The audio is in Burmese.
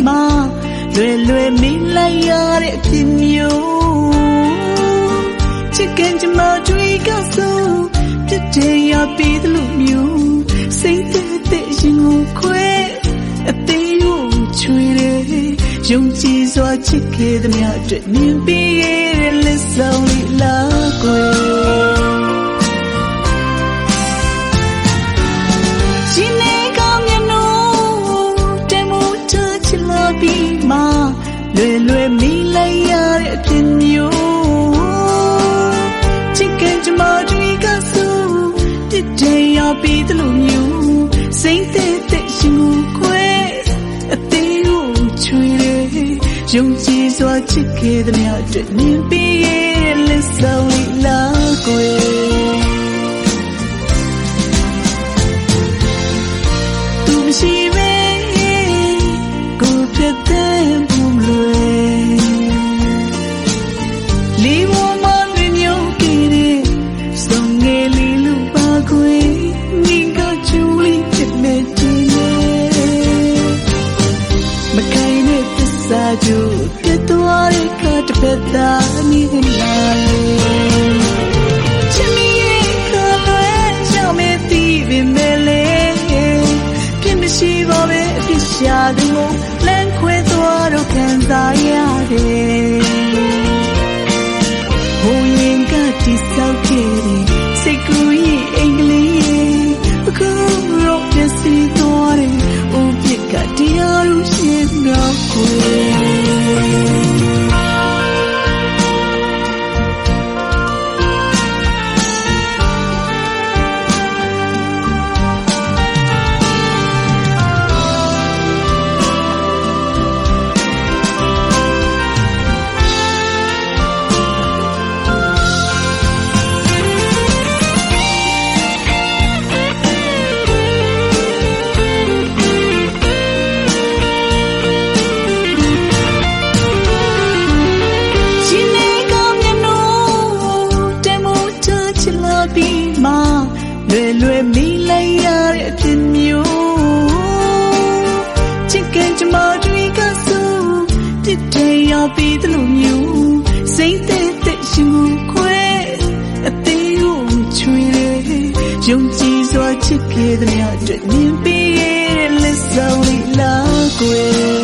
မှာလွယ်မင်းလိုက်ရတဲ့အဖြစ်မျိုးချစ်ခင်ချမတွေကဆိုပြစ်တင်ရပြီးသလိုမျိုးစိတ်တဲ့ရင်ကိုခွဲအသေးကိုချွေတယ်ယုံကြည်စွာချစ်ခဲ့သမျှအတွက်မြင်ပြီးရဲ့လက်ဆောင်လေးလားကွယ်ရှင်နေကောင်းမြတ်လို့တမို့ထချလာပြီးမှလွယ်မီလိုက်ရတဲ့အဖြစ်မျိုးချစ်ခင်ချမတွေကဆိုပြစ်တင်ရပြီးသလိုမျိုးစိတ်တဲ့ရှင်ကိုခွဲအသေးကိုချွေတယ်ယုံကြည်စွာချစ်ခဲ့သမျှအတွက်မြင်ပြီးရဲ့လက်ဆောင်လေးလားကွယ်သူမရှိပဲကိုပြတ်တဲ့ဘူးမလွယ်လေးဝမလွင်မျိုးကြည့်တဲ့စုံငယ်လေးလူပါခွေငင်ကချူလေးချစ်နေတယ်မခိုင်တဲ့သစ္စာကြိုပြတ်သွားတဲ့ကတပတ်သားနေလာချစ်မိရဲ့ခါလွယ်ရောက်မဲ့တီးပင်မဲ့လေပြစ်မရှိပါပဲအဖြစ်ရှာသူကိုလမ်းခွဲသွားတော့ခံစားရတယ်ဟိုရင်ကတိဆောက်ခဲ့တဲ့စိတ်ကူးရဲ့အင်္ဂလိပ်ရဲ့အခုတော့ပြည့်စည်သွားတယ်အိုးပြစ်ကတရားလို့ရှင်းတော့ခွေပြီးမှလွယ်မီလိုက်ရတဲ့အဖြစ်မျိုးချစ်ခင်ချမတွေကဆိုပြစ်တင်ရပြီးသလိုမျိုးစိတ်တဲ့ရှင်ကိုခွဲအသေးကိုချွေတယ်ယုံကြည်စွာချစ်ခဲ့သမျှအတွက်မြင်ပြီးရဲ့လက်ဆောင်လေးလားကွယ်